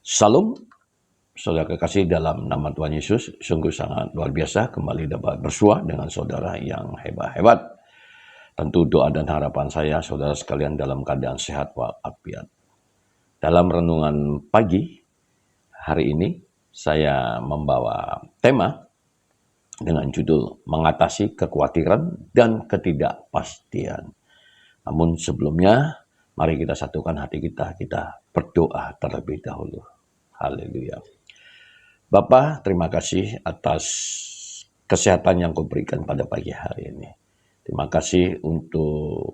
Salam, saudara kekasih dalam nama Tuhan Yesus, sungguh sangat luar biasa kembali dapat bersua dengan saudara yang hebat-hebat. Tentu doa dan harapan saya saudara sekalian dalam keadaan sehat walafiat. Dalam renungan pagi hari ini saya membawa tema dengan judul mengatasi kekhawatiran dan ketidakpastian. Namun sebelumnya mari kita satukan hati kita berdoa terlebih dahulu. Haleluya. Bapa, terima kasih atas kesehatan yang Kau berikan pada pagi hari ini. Terima kasih untuk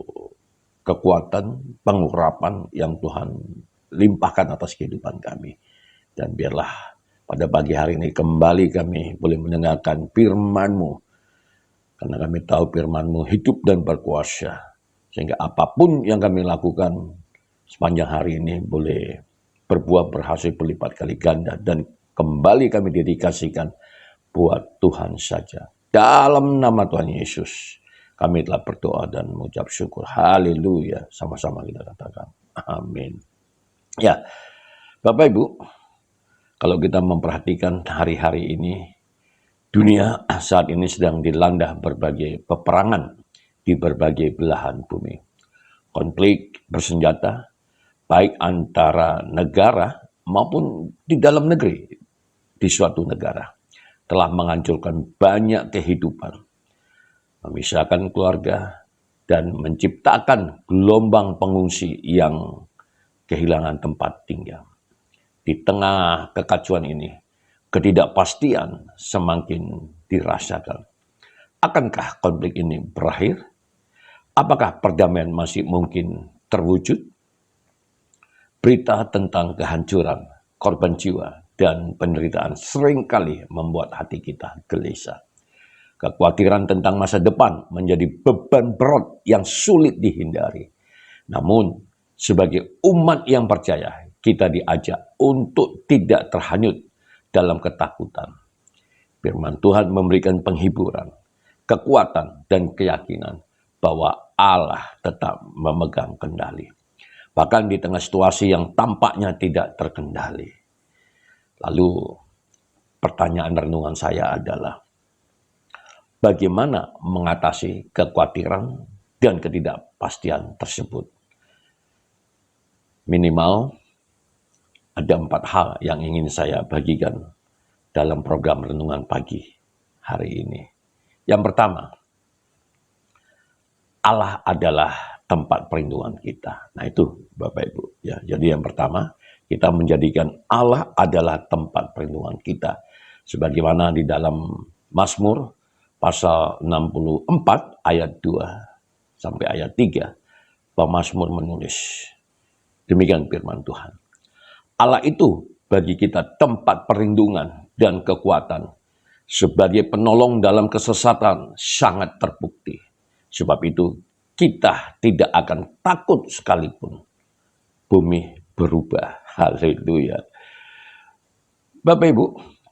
kekuatan, pengurapan yang Tuhan limpahkan atas kehidupan kami. Dan biarlah pada pagi hari ini kembali kami boleh mendengarkan firman-Mu. Karena kami tahu firman-Mu hidup dan berkuasa. Sehingga apapun yang kami lakukan sepanjang hari ini boleh berbuah berhasil berlipat kali ganda dan kembali kami dedikasikan buat Tuhan saja. Dalam nama Tuhan Yesus kami telah berdoa dan mengucap syukur. Haleluya. Sama-sama kita katakan amin. Ya, Bapak Ibu, kalau kita memperhatikan hari-hari ini, dunia saat ini sedang dilanda berbagai peperangan di berbagai belahan bumi. Konflik bersenjata, baik antara negara maupun di dalam negeri, di suatu negara, telah menghancurkan banyak kehidupan, memisahkan keluarga, dan menciptakan gelombang pengungsi yang kehilangan tempat tinggal. Di tengah kekacauan ini, ketidakpastian semakin dirasakan. Akankah konflik ini berakhir? Apakah perdamaian masih mungkin terwujud? Berita tentang kehancuran, korban jiwa, dan penderitaan seringkali membuat hati kita gelisah. Kekhawatiran tentang masa depan menjadi beban berat yang sulit dihindari. Namun, sebagai umat yang percaya, kita diajak untuk tidak terhanyut dalam ketakutan. Firman Tuhan memberikan penghiburan, kekuatan, dan keyakinan bahwa Allah tetap memegang kendali. Bahkan di tengah situasi yang tampaknya tidak terkendali. Lalu pertanyaan renungan saya adalah, bagaimana mengatasi kekhawatiran dan ketidakpastian tersebut? Minimal ada 4 hal yang ingin saya bagikan dalam program renungan pagi hari ini. Yang pertama, Allah adalah tempat perlindungan kita. Nah itu Bapak Ibu. Ya, jadi yang pertama, kita menjadikan Allah adalah tempat perlindungan kita. Sebagaimana di dalam Mazmur pasal 64 ayat 2 sampai ayat 3, pemazmur menulis, demikian firman Tuhan. Allah itu bagi kita tempat perlindungan dan kekuatan. Sebagai penolong dalam kesesatan sangat terbukti. Sebab itu kita tidak akan takut sekalipun bumi berubah. Haleluya. Bapak Ibu,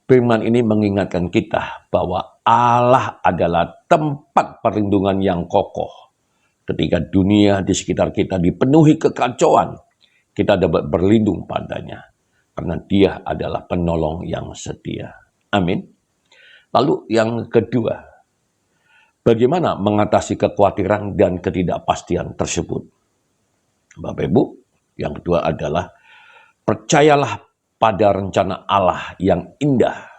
firman ini mengingatkan kita bahwa Allah adalah tempat perlindungan yang kokoh. Ketika dunia di sekitar kita dipenuhi kekacauan, kita dapat berlindung padanya. Karena Dia adalah penolong yang setia. Amin. Lalu yang kedua, bagaimana mengatasi kekhawatiran dan ketidakpastian tersebut? Bapak Ibu, yang kedua adalah percayalah pada rencana Allah yang indah.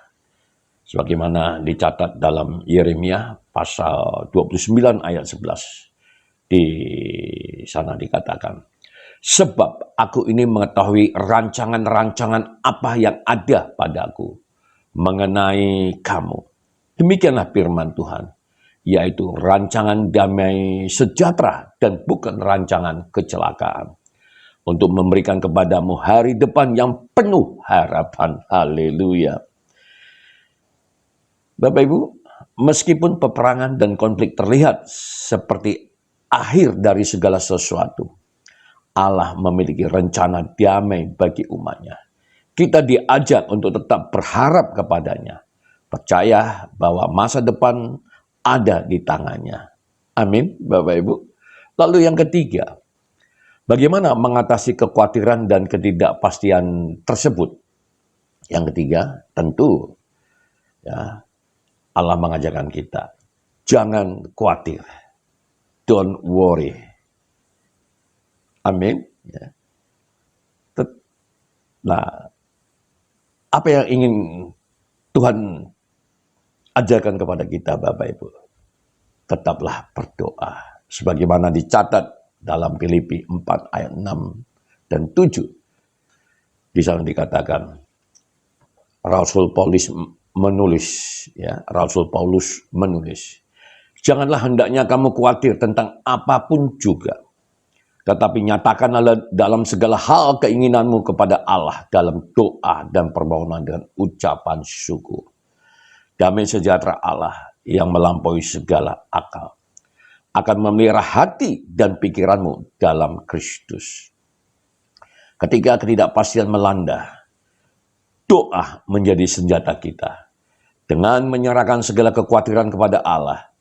Sebagaimana dicatat dalam Yeremia pasal 29 ayat 11. Di sana dikatakan, sebab aku ini mengetahui rancangan-rancangan apa yang ada padaku mengenai kamu. Demikianlah firman Tuhan, yaitu rancangan damai sejahtera dan bukan rancangan kecelakaan. Untuk memberikan kepadamu hari depan yang penuh harapan. Haleluya. Bapak Ibu, meskipun peperangan dan konflik terlihat seperti akhir dari segala sesuatu, Allah memiliki rencana damai bagi umatnya. Kita diajak untuk tetap berharap kepadanya. Percaya bahwa masa depan ada di tangannya. Amin, Bapak Ibu. Lalu yang ketiga, bagaimana mengatasi kekhawatiran dan ketidakpastian tersebut? Yang ketiga, tentu ya Allah mengajarkan kita, jangan khawatir, don't worry. Amin. Ya. Nah, apa yang ingin Tuhan ajarkan kepada kita, Bapak Ibu? Tetaplah berdoa. Sebagaimana dicatat dalam Filipi 4 ayat 6 dan 7. Di sana dikatakan, Rasul Paulus menulis, janganlah hendaknya kamu khawatir tentang apapun juga, tetapi nyatakanlah dalam segala hal keinginanmu kepada Allah dalam doa dan permohonan dengan ucapan syukur. Damai sejahtera Allah yang melampaui segala akal akan memelihara hati dan pikiranmu dalam Kristus. Ketika ketidakpastian melanda, doa menjadi senjata kita. Dengan menyerahkan segala kekhawatiran kepada Allah,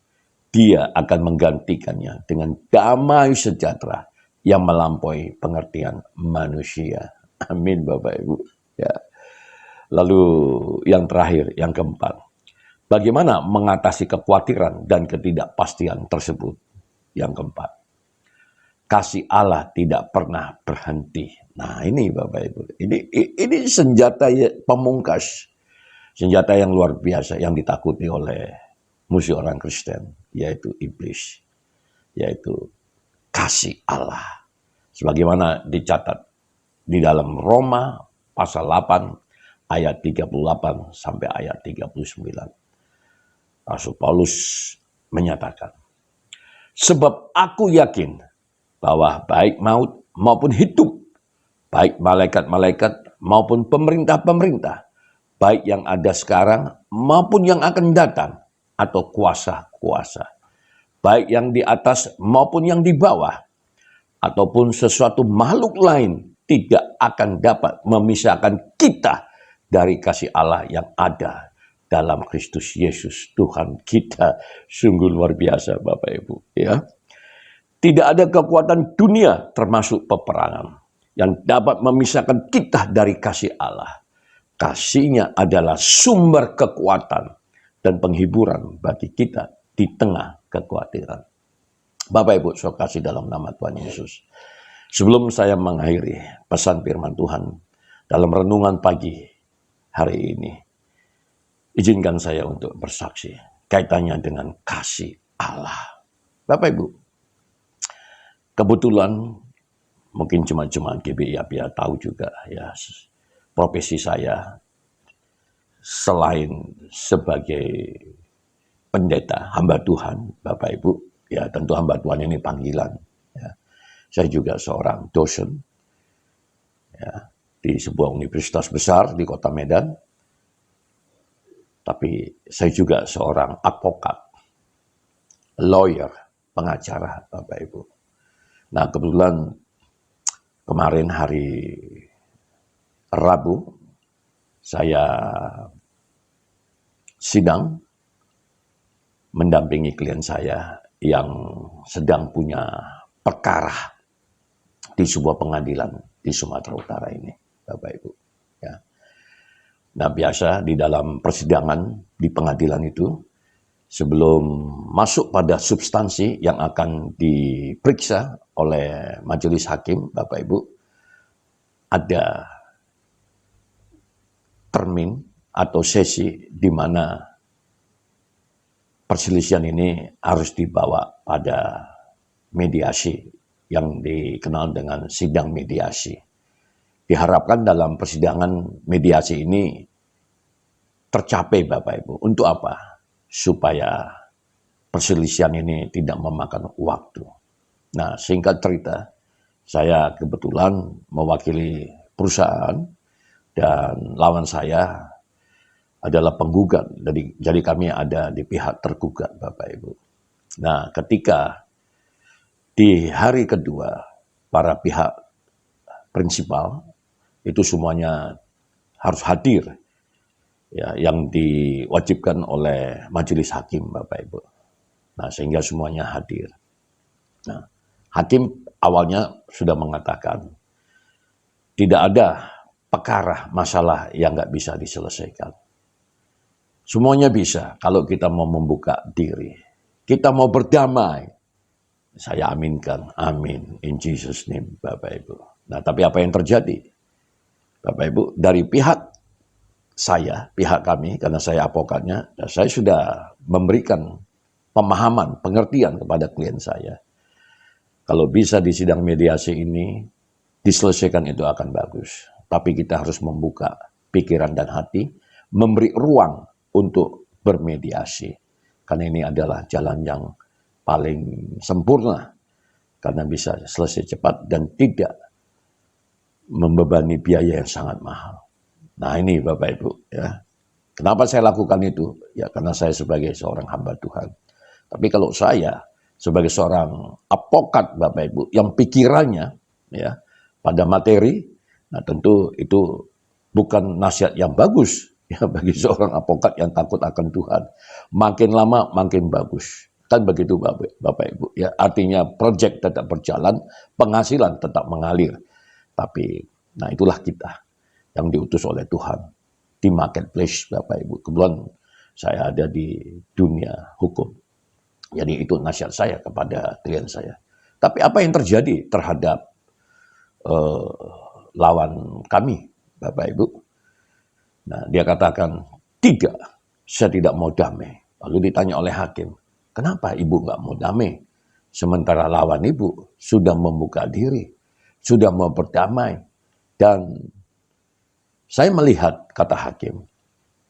Dia akan menggantikannya dengan damai sejahtera yang melampaui pengertian manusia. Amin, Bapak Ibu. Ya. Lalu yang terakhir, yang keempat, bagaimana mengatasi kekhawatiran dan ketidakpastian tersebut? Yang keempat, kasih Allah tidak pernah berhenti. Nah ini Bapak Ibu, ini senjata pemungkas, senjata yang luar biasa yang ditakuti oleh musuh orang Kristen, yaitu iblis, yaitu kasih Allah. Sebagaimana dicatat di dalam Roma pasal 8 ayat 38 sampai ayat 39. Rasul Paulus menyatakan, sebab aku yakin bahwa baik maut maupun hidup, baik malaikat-malaikat maupun pemerintah-pemerintah, baik yang ada sekarang maupun yang akan datang, atau kuasa-kuasa, baik yang di atas maupun yang di bawah, ataupun sesuatu makhluk lain, tidak akan dapat memisahkan kita dari kasih Allah yang ada dalam Kristus Yesus Tuhan kita. Sungguh luar biasa Bapak Ibu. Ya. Tidak ada kekuatan dunia termasuk peperangan yang dapat memisahkan kita dari kasih Allah. Kasih-Nya adalah sumber kekuatan dan penghiburan bagi kita di tengah kekhawatiran. Bapak Ibu, saya kasih dalam nama Tuhan Yesus. Sebelum saya mengakhiri pesan firman Tuhan dalam renungan pagi hari ini, izinkan saya untuk bersaksi kaitannya dengan kasih Allah. Bapak Ibu, kebetulan mungkin cuma GBI ya tahu juga ya, profesi saya selain sebagai pendeta, hamba Tuhan, Bapak Ibu, ya tentu hamba Tuhan ini panggilan. Ya. Saya juga seorang dosen ya, di sebuah universitas besar di kota Medan. Tapi saya juga seorang advokat, lawyer, pengacara, Bapak Ibu. Nah kebetulan kemarin hari Rabu, saya sidang mendampingi klien saya yang sedang punya perkara di sebuah pengadilan di Sumatera Utara ini, Bapak Ibu. Ya. Nah biasa di dalam persidangan di pengadilan itu, sebelum masuk pada substansi yang akan diperiksa oleh majelis hakim, Bapak Ibu, ada termin atau sesi di mana perselisihan ini harus dibawa pada mediasi yang dikenal dengan sidang mediasi. Diharapkan dalam persidangan mediasi ini tercapai Bapak Ibu. Untuk apa? Supaya perselisihan ini tidak memakan waktu. Nah, singkat cerita, saya kebetulan mewakili perusahaan dan lawan saya adalah penggugat. Jadi kami ada di pihak tergugat, Bapak Ibu. Nah, ketika di hari kedua, para pihak prinsipal itu semuanya harus hadir, ya, yang diwajibkan oleh majelis hakim, Bapak Ibu. Nah, sehingga semuanya hadir. Nah, hakim awalnya sudah mengatakan tidak ada perkara, masalah yang nggak bisa diselesaikan. Semuanya bisa kalau kita mau membuka diri. Kita mau berdamai. Saya aminkan. Amin. In Jesus name, Bapak Ibu. Nah, tapi apa yang terjadi? Bapak Ibu, dari pihak saya, pihak kami, karena saya advokatnya, saya sudah memberikan pemahaman, pengertian kepada klien saya. Kalau bisa di sidang mediasi ini, diselesaikan itu akan bagus. Tapi kita harus membuka pikiran dan hati, memberi ruang untuk bermediasi. Karena ini adalah jalan yang paling sempurna. Karena bisa selesai cepat dan tidak membebani biaya yang sangat mahal. Nah ini Bapak Ibu ya. Kenapa saya lakukan itu? Ya karena saya sebagai seorang hamba Tuhan. Tapi kalau saya sebagai seorang advokat Bapak Ibu yang pikirannya ya pada materi, nah tentu itu bukan nasihat yang bagus ya bagi seorang advokat yang takut akan Tuhan. Makin lama makin bagus. Kan begitu Bapak Ibu ya. Artinya proyek tetap berjalan, penghasilan tetap mengalir. Tapi nah itulah kita yang diutus oleh Tuhan di marketplace Bapak Ibu. Kebetulan saya ada di dunia hukum. Jadi itu nasihat saya kepada klien saya. Tapi apa yang terjadi terhadap lawan kami, Bapak Ibu? Nah, dia katakan, tidak, saya tidak mau damai. Lalu ditanya oleh hakim, kenapa ibu nggak mau damai? Sementara lawan ibu sudah membuka diri, sudah mau berdamai. Dan saya melihat, kata hakim,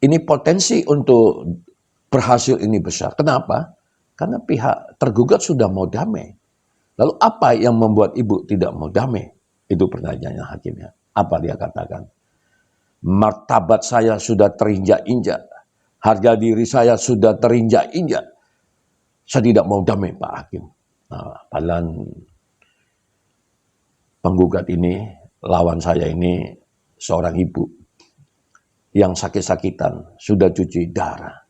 ini potensi untuk berhasil ini besar. Kenapa? Karena pihak tergugat sudah mau damai. Lalu apa yang membuat ibu tidak mau damai? Itu pertanyaannya hakimnya. Apa dia katakan? Martabat saya sudah terinjak-injak. Harga diri saya sudah terinjak-injak. Saya tidak mau damai, Pak Hakim. Nah, padahal penggugat ini, lawan saya ini seorang ibu yang sakit-sakitan, sudah cuci darah.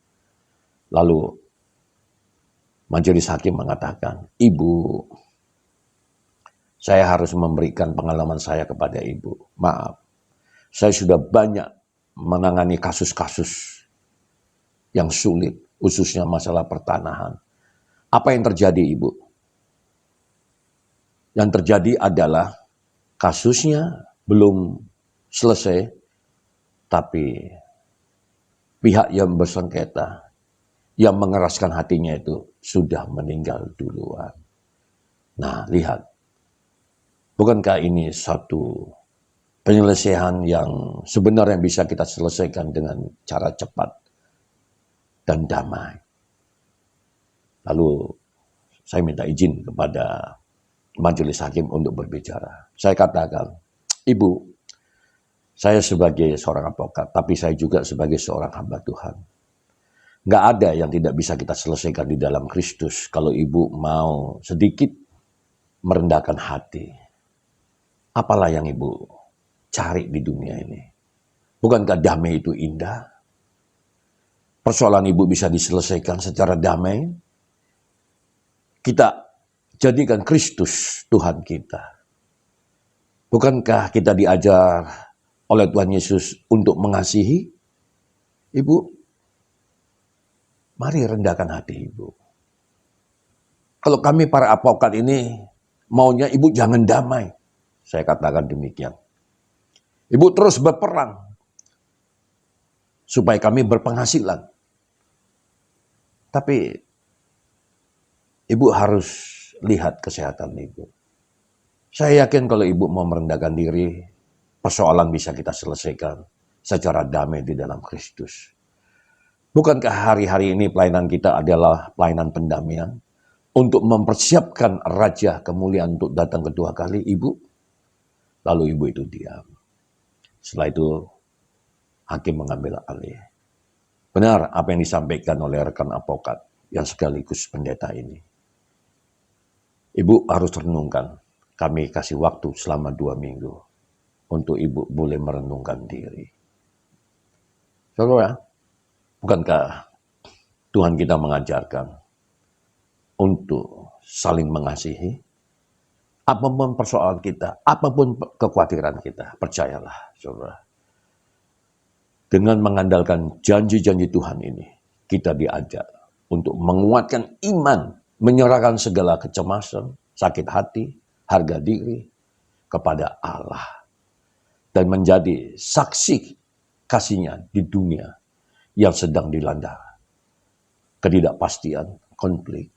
Lalu majelis hakim mengatakan, ibu, saya harus memberikan pengalaman saya kepada ibu. Maaf, saya sudah banyak menangani kasus-kasus yang sulit, khususnya masalah pertanahan. Apa yang terjadi, ibu? Yang terjadi adalah kasusnya belum selesai, tapi pihak yang bersengketa, yang mengeraskan hatinya itu sudah meninggal duluan. Nah, lihat. Bukankah ini satu penyelesaian yang sebenarnya bisa kita selesaikan dengan cara cepat dan damai? Lalu saya minta izin kepada majelis hakim untuk berbicara. Saya katakan, ibu, saya sebagai seorang advokat, tapi saya juga sebagai seorang hamba Tuhan. Nggak ada yang tidak bisa kita selesaikan di dalam Kristus kalau ibu mau sedikit merendahkan hati. Apalah yang ibu cari di dunia ini? Bukankah damai itu indah? Persoalan ibu bisa diselesaikan secara damai. Kita jadikan Kristus Tuhan kita. Bukankah kita diajar oleh Tuhan Yesus untuk mengasihi? Ibu, mari rendahkan hati ibu. Kalau kami para advokat ini maunya ibu jangan damai. Saya katakan demikian. Ibu terus berperang supaya kami berpenghasilan. Tapi ibu harus lihat kesehatan ibu. Saya yakin kalau ibu mau merendahkan diri, persoalan bisa kita selesaikan secara damai di dalam Kristus. Bukankah hari-hari ini pelayanan kita adalah pelayanan pendamaian untuk mempersiapkan Raja kemuliaan untuk datang kedua kali, ibu? Lalu ibu itu diam. Setelah itu hakim mengambil alih. Benar apa yang disampaikan oleh rekan advokat yang sekaligus pendeta ini. Ibu harus renungkan. Kami kasih waktu selama 2 minggu untuk ibu boleh merenungkan diri. Saudara, bukankah Tuhan kita mengajarkan untuk saling mengasihi? Apapun persoalan kita, apapun kekhawatiran kita, percayalah, saudara. Dengan mengandalkan janji-janji Tuhan ini, kita diajak untuk menguatkan iman, menyerahkan segala kecemasan, sakit hati, harga diri kepada Allah. Dan menjadi saksi kasih-Nya di dunia yang sedang dilanda ketidakpastian, konflik,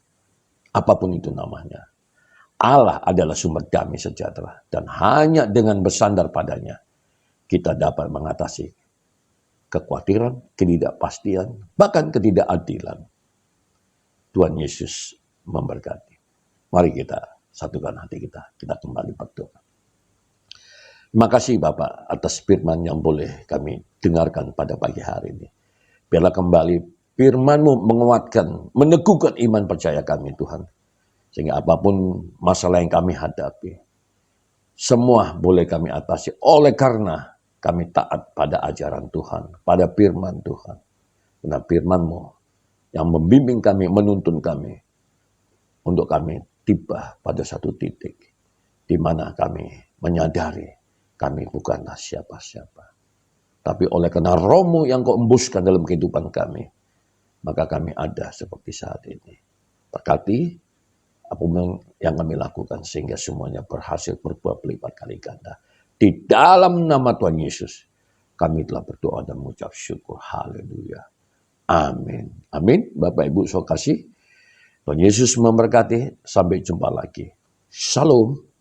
apapun itu namanya. Allah adalah sumber damai sejahtera, dan hanya dengan bersandar padanya kita dapat mengatasi kekhawatiran, ketidakpastian, bahkan ketidakadilan. Tuhan Yesus memberkati. Mari kita satukan hati kita kembali berdoa. Terima kasih Bapak atas firman yang boleh kami dengarkan pada pagi hari ini. Biarlah kembali firman-Mu menguatkan, meneguhkan iman percaya kami Tuhan. Sehingga apapun masalah yang kami hadapi, semua boleh kami atasi oleh karena kami taat pada ajaran Tuhan, pada firman Tuhan. Karena firman-Mu yang membimbing kami, menuntun kami, untuk kami tiba pada satu titik, di mana kami menyadari kami bukanlah siapa-siapa. Tapi oleh karena Roh-Mu yang Kau embuskan dalam kehidupan kami, maka kami ada seperti saat ini. Berkati apapun yang kami lakukan sehingga semuanya berhasil berbuah berlipat kali ganda. Di dalam nama Tuhan Yesus, kami telah berdoa dan mengucap syukur. Haleluya. Amin. Amin. Bapak Ibu saudara kasih, Tuhan Yesus memberkati. Sampai jumpa lagi. Shalom.